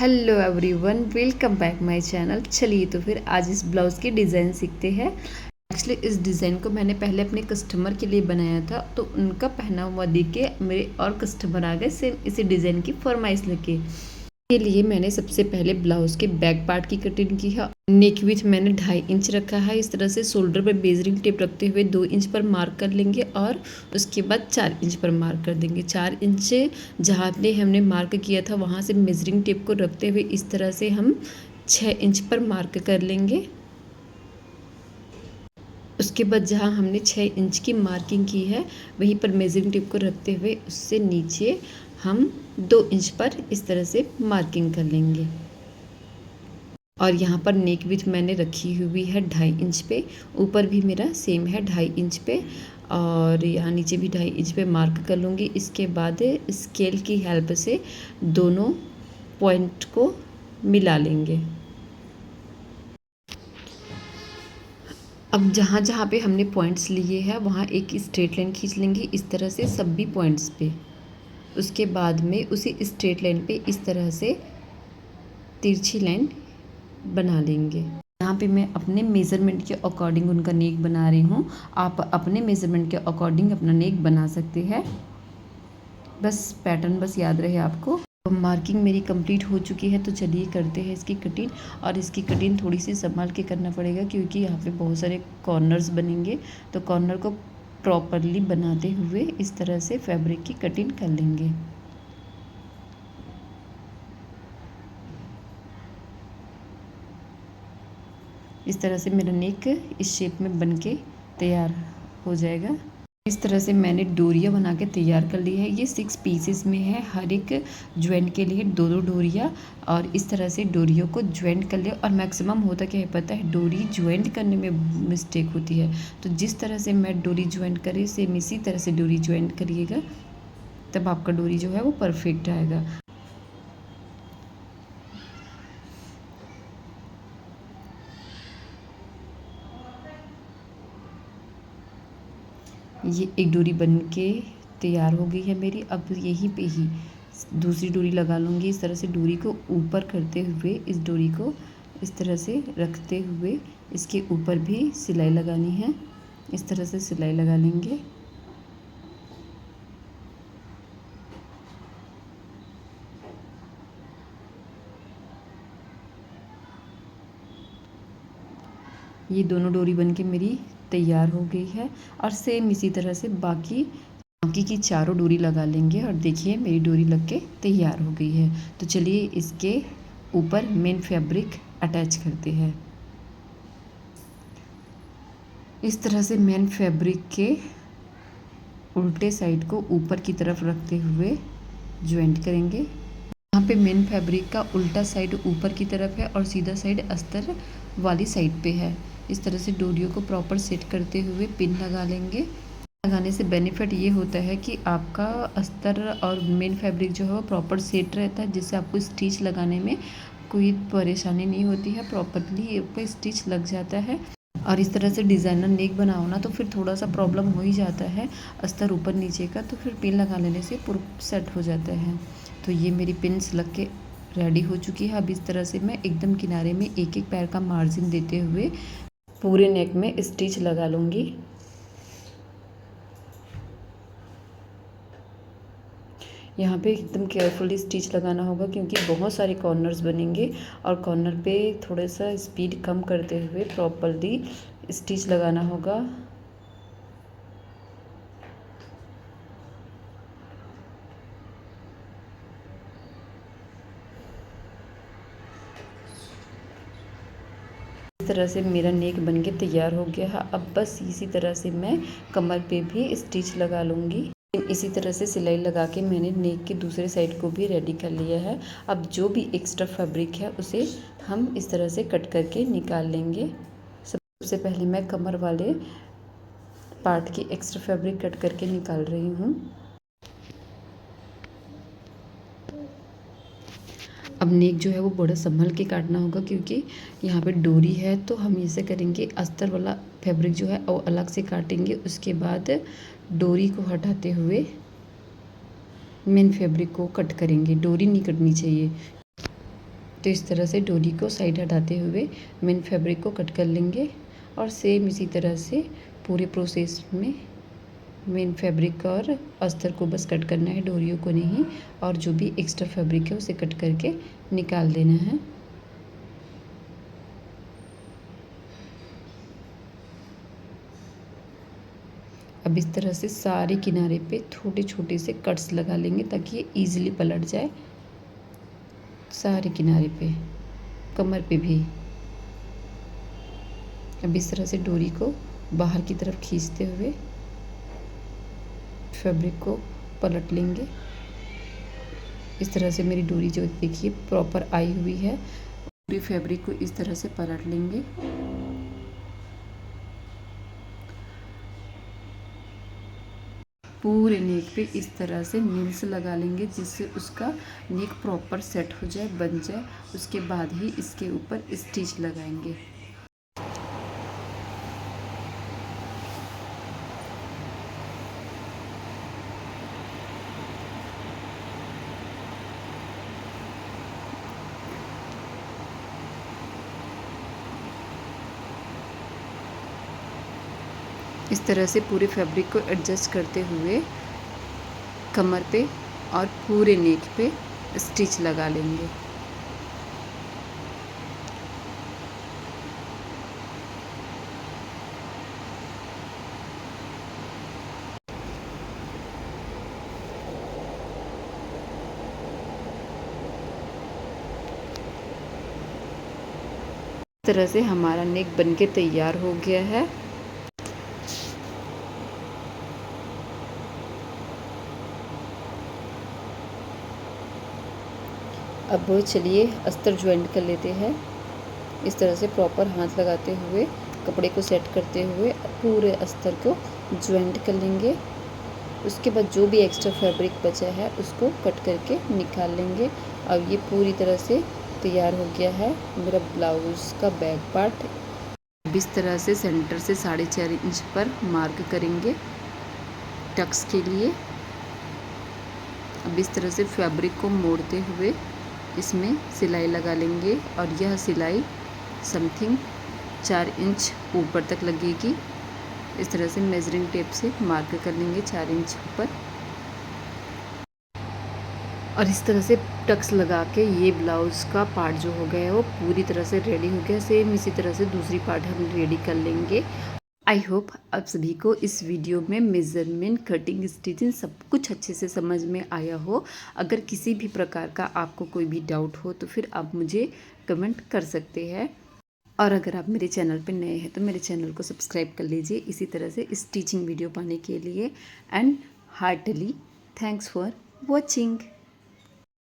Hello everyone, welcome back my channel. चलिए तो फिर आज इस ब्लाउज़ की डिज़ाइन सीखते हैं। एक्चुअली इस डिज़ाइन को मैंने पहले अपने कस्टमर के लिए बनाया था, तो उनका पहना हुआ देख के मेरे और कस्टमर आ गए सेम इसी डिज़ाइन की फरमाइश लेके। के लिए मैंने सबसे पहले ब्लाउज़ के बैक पार्ट की कटिंग की है। नेक विथ मैंने 2.5 इंच रखा है। इस तरह से शोल्डर पर मेजरिंग टेप रखते हुए 2 इंच पर मार्क कर लेंगे और उसके बाद 4 इंच पर मार्क कर देंगे। 4 इंच जहाँ पे हमने मार्क किया था वहाँ से मेजरिंग टेप को रखते हुए इस तरह से हम 6 इंच पर मार्क कर लेंगे। उसके बाद जहाँ हमने 6 इंच की मार्किंग की है वहीं पर मेजरिंग टेप को रखते हुए उससे नीचे हम 2 इंच पर इस तरह से मार्किंग कर लेंगे। और यहाँ पर नेक विथ मैंने रखी हुई है 2.5 इंच पे। ऊपर भी मेरा सेम है 2.5 इंच पे और यहाँ नीचे भी 2.5 इंच पे मार्क कर लूँगी। इसके बाद स्केल की हेल्प से दोनों पॉइंट को मिला लेंगे। अब जहाँ जहाँ पे हमने पॉइंट्स लिए हैं वहाँ एक स्ट्रेट लाइन खींच लेंगे इस तरह से सभी पॉइंट्स पे। उसके बाद में उसी स्ट्रेट लाइन पे इस तरह से तिरछी लाइन बना लेंगे। यहाँ पे मैं अपने मेज़रमेंट के अकॉर्डिंग उनका नेक बना रही हूँ। आप अपने मेज़रमेंट के अकॉर्डिंग अपना नेक बना सकते हैं। बस पैटर्न बस याद रहे आपको। तो मार्किंग मेरी कंप्लीट हो चुकी है, तो चलिए करते हैं इसकी कटिंग। और इसकी कटिंग थोड़ी सी संभाल के करना पड़ेगा क्योंकि यहाँ पे बहुत सारे कॉर्नर्स बनेंगे, तो कॉर्नर को प्रॉपरली बनाते हुए इस तरह से फैब्रिक की कटिंग कर लेंगे। इस तरह से मेरा नेक इस शेप में बन के तैयार हो जाएगा। इस तरह से मैंने डोरियाँ बना के तैयार कर ली है। ये 6 पीसेस में है, हर एक ज्वाइंट के लिए 2-2 डोरियाँ। और इस तरह से डोरियों को ज्वाइंट कर लिया। और मैक्सिमम होता क्या है पता है, डोरी ज्वाइंट करने में मिस्टेक होती है। तो जिस तरह से मैं डोरी ज्वाइंट करी सेम इसी तरह से डोरी ज्वाइंट करिएगा, तब आपका डोरी जो है वो परफेक्ट आएगा। ये एक डोरी बन के तैयार हो गई है मेरी। अब यहीं पे ही दूसरी डोरी लगा लूँगी। इस तरह से डोरी को ऊपर करते हुए इस डोरी को इस तरह से रखते हुए इसके ऊपर भी सिलाई लगानी है। इस तरह से सिलाई लगा लेंगे। ये दोनों डोरी बन के मेरी तैयार हो गई है। और सेम इसी तरह से बाकी की चारों डोरी लगा लेंगे। और देखिए मेरी डोरी लग के तैयार हो गई है। तो चलिए इसके ऊपर मेन फैब्रिक अटैच करते हैं। इस तरह से मेन फैब्रिक के उल्टे साइड को ऊपर की तरफ रखते हुए ज्वाइंट करेंगे। यहाँ पे मेन फैब्रिक का उल्टा साइड ऊपर की तरफ है और सीधा साइड अस्तर वाली साइड पे है। इस तरह से डोरियों को प्रॉपर सेट करते हुए पिन लगा लेंगे। लगाने से बेनिफिट ये होता है कि आपका अस्तर और मेन फैब्रिक जो है वो प्रॉपर सेट रहता है, जिससे आपको स्टिच लगाने में कोई परेशानी नहीं होती है। प्रॉपरली आपका स्टिच लग जाता है। और इस तरह से डिज़ाइनर नेक बनाओ ना तो फिर थोड़ा सा प्रॉब्लम हो ही जाता है अस्तर ऊपर नीचे का, तो फिर पिन लगा लेने से पूरा सेट हो जाता है। तो ये मेरी पिन्स लग के रेडी हो चुकी है। अब इस तरह से मैं एकदम किनारे में एक एक पैर का मार्जिन देते हुए पूरे नेक में स्टिच लगा लूँगी। यहाँ पे एकदम केयरफुली स्टिच लगाना होगा क्योंकि बहुत सारे कॉर्नर्स बनेंगे और कॉर्नर पे थोड़ा सा स्पीड कम करते हुए प्रॉपरली स्टिच लगाना होगा। इस तरह से मेरा नेक बन के तैयार हो गया है। अब बस इसी तरह से मैं कमर पे भी स्टिच लगा लूँगी। इसी तरह से सिलाई लगा के मैंने नेक के दूसरे साइड को भी रेडी कर लिया है। अब जो भी एक्स्ट्रा फैब्रिक है उसे हम इस तरह से कट करके निकाल लेंगे। सबसे पहले मैं कमर वाले पार्ट की एक्स्ट्रा फैब्रिक कट करके निकाल रही हूँ। अब नेक जो है वो बड़ा संभल के काटना होगा क्योंकि यहाँ पे डोरी है, तो हम इसे करेंगे अस्तर वाला फैब्रिक जो है वो अलग से काटेंगे। उसके बाद डोरी को हटाते हुए मेन फैब्रिक को कट करेंगे। डोरी नहीं कटनी चाहिए। तो इस तरह से डोरी को साइड हटाते हुए मेन फैब्रिक को कट कर लेंगे और सेम इसी तरह से पूरे प्रोसेस में मेन फैब्रिक और अस्तर को बस कट करना है, डोरियों को नहीं। और जो भी एक्स्ट्रा फैब्रिक है उसे कट करके निकाल देना है। अब इस तरह से सारे किनारे पे छोटे छोटे से कट्स लगा लेंगे ताकि ये ईजिली पलट जाए। सारे किनारे पे, कमर पे भी। अब इस तरह से डोरी को बाहर की तरफ खींचते हुए फैब्रिक को पलट लेंगे। इस तरह से मेरी डोरी जो देखिए प्रॉपर आई हुई है। पूरी फैब्रिक को इस तरह से पलट लेंगे। पूरे नेक पे इस तरह से नील्स लगा लेंगे जिससे उसका नेक प्रॉपर सेट हो जाए, बन जाए। उसके बाद ही इसके ऊपर स्टिच लगाएंगे। इस तरह से पूरे फैब्रिक को एडजस्ट करते हुए कमर पे और पूरे नेक पे स्टिच लगा लेंगे। इस तरह से हमारा नेक बनके तैयार हो गया है। अब चलिए अस्तर ज्वाइंट कर लेते हैं। इस तरह से प्रॉपर हाथ लगाते हुए कपड़े को सेट करते हुए पूरे अस्तर को ज्वाइंट कर लेंगे। उसके बाद जो भी एक्स्ट्रा फैब्रिक बचा है उसको कट करके निकाल लेंगे। अब ये पूरी तरह से तैयार हो गया है मेरा ब्लाउज़ का बैक पार्ट। अब इस तरह से सेंटर से 4.5 इंच पर मार्क करेंगे टक्स के लिए। अब इस तरह से फैब्रिक को मोड़ते हुए इसमें सिलाई लगा लेंगे और यह सिलाई समथिंग 4 इंच ऊपर तक लगेगी। इस तरह से मेजरिंग टेप से मार्क कर लेंगे 4 इंच ऊपर। और इस तरह से टक्स लगा के ये ब्लाउज़ का पार्ट जो हो गया है वो पूरी तरह से रेडी हो गया। सेम इसी तरह से दूसरी पार्ट हम रेडी कर लेंगे। आई होप आप सभी को इस वीडियो में मेज़रमेंट, कटिंग, स्टिचिंग सब कुछ अच्छे से समझ में आया हो। अगर किसी भी प्रकार का आपको कोई भी डाउट हो तो फिर आप मुझे कमेंट कर सकते हैं। और अगर आप मेरे चैनल पर नए हैं तो मेरे चैनल को सब्सक्राइब कर लीजिए इसी तरह से स्टिचिंग वीडियो पाने के लिए। And heartily thanks for watching.